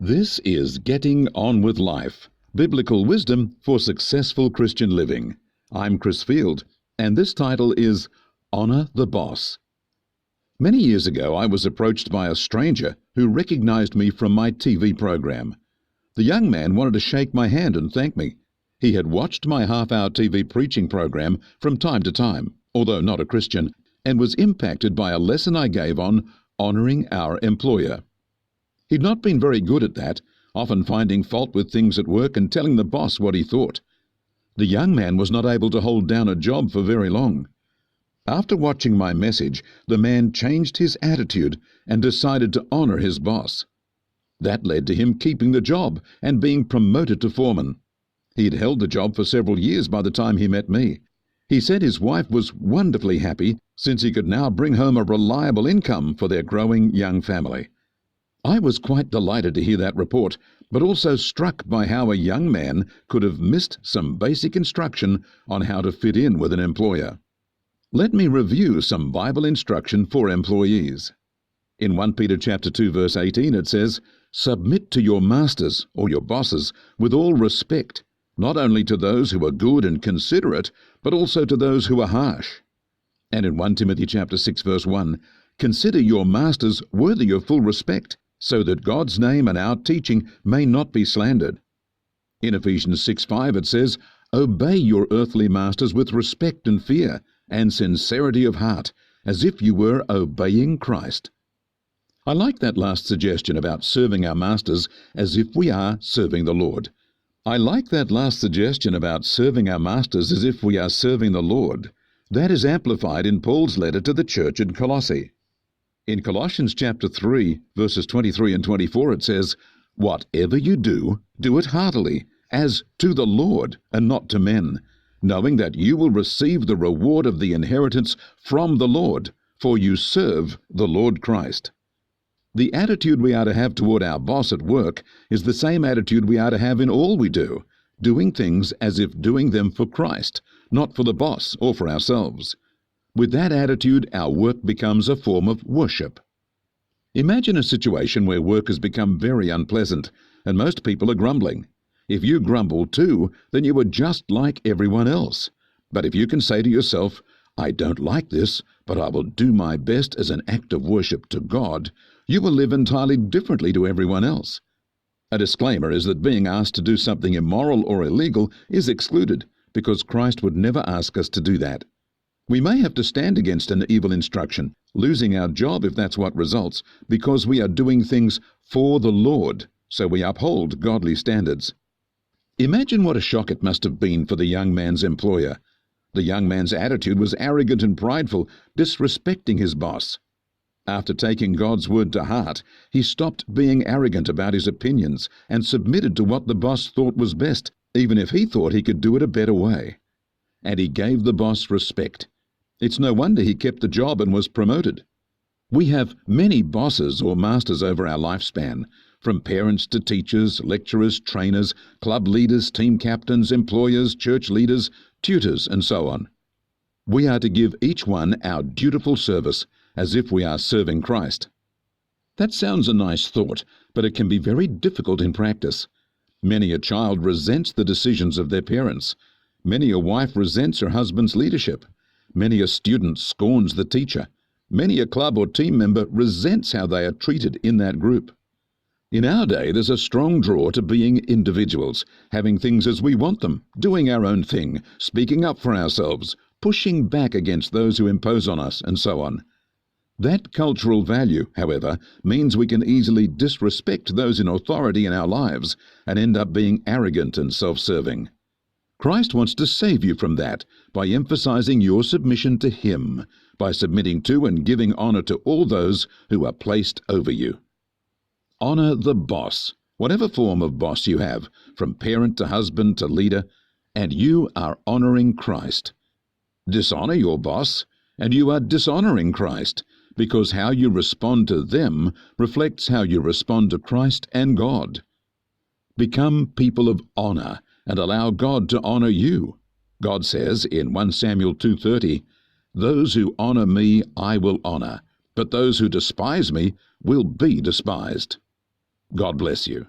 This is Getting On with Life, Biblical Wisdom for Successful Christian Living. I'm Chris Field, and this title is Honor the Boss. Many years ago, I was approached by a stranger who recognized me from my TV program. The young man wanted to shake my hand and thank me. He had watched my half-hour TV preaching program from time to time, although not a Christian, and was impacted by a lesson I gave on honoring our employer. He'd not been very good at that, often finding fault with things at work and telling the boss what he thought. The young man was not able to hold down a job for very long. After watching my message, the man changed his attitude and decided to honor his boss. That led to him keeping the job and being promoted to foreman. He'd held the job for several years by the time he met me. He said his wife was wonderfully happy since he could now bring home a reliable income for their growing young family. I was quite delighted to hear that report, but also struck by how a young man could have missed some basic instruction on how to fit in with an employer. Let me review some Bible instruction for employees. In 1 Peter chapter 2 verse 18 it says, "Submit to your masters, or your bosses, with all respect, not only to those who are good and considerate, but also to those who are harsh." And in 1 Timothy chapter 6 verse 1, "Consider your masters worthy of full respect, so that God's name and our teaching may not be slandered." In Ephesians 6:5 it says, "Obey your earthly masters with respect and fear, and sincerity of heart, as if you were obeying Christ." I like that last suggestion about serving our masters as if we are serving the Lord. That is amplified in Paul's letter to the church in Colossae. In Colossians chapter 3, verses 23 and 24, it says, "Whatever you do, do it heartily, as to the Lord, and not to men, knowing that you will receive the reward of the inheritance from the Lord, for you serve the Lord Christ." The attitude we are to have toward our boss at work is the same attitude we are to have in all we do, doing things as if doing them for Christ, not for the boss or for ourselves. With that attitude, our work becomes a form of worship. Imagine a situation where work has become very unpleasant, and most people are grumbling. If you grumble too, then you are just like everyone else. But if you can say to yourself, "I don't like this, but I will do my best as an act of worship to God," you will live entirely differently to everyone else. A disclaimer is that being asked to do something immoral or illegal is excluded, because Christ would never ask us to do that. We may have to stand against an evil instruction, losing our job if that's what results, because we are doing things for the Lord, so we uphold godly standards. Imagine what a shock it must have been for the young man's employer. The young man's attitude was arrogant and prideful, disrespecting his boss. After taking God's word to heart, he stopped being arrogant about his opinions and submitted to what the boss thought was best, even if he thought he could do it a better way. And he gave the boss respect. It's no wonder he kept the job and was promoted. We have many bosses or masters over our lifespan, from parents to teachers, lecturers, trainers, club leaders, team captains, employers, church leaders, tutors, and so on. We are to give each one our dutiful service, as if we are serving Christ. That sounds a nice thought, but it can be very difficult in practice. Many a child resents the decisions of their parents. Many a wife resents her husband's leadership. Many a student scorns the teacher. Many a club or team member resents how they are treated in that group. In our day, there's a strong draw to being individuals, having things as we want them, doing our own thing, speaking up for ourselves, pushing back against those who impose on us, and so on. That cultural value, however, means we can easily disrespect those in authority in our lives and end up being arrogant and self-serving. Christ wants to save you from that by emphasizing your submission to Him, by submitting to and giving honor to all those who are placed over you. Honor the boss, whatever form of boss you have, from parent to husband to leader, and you are honoring Christ. Dishonor your boss, and you are dishonoring Christ, because how you respond to them reflects how you respond to Christ and God. Become people of honor and allow God to honor you. God says in 1 Samuel 2:30, "Those who honor me I will honor, but those who despise me will be despised." God bless you.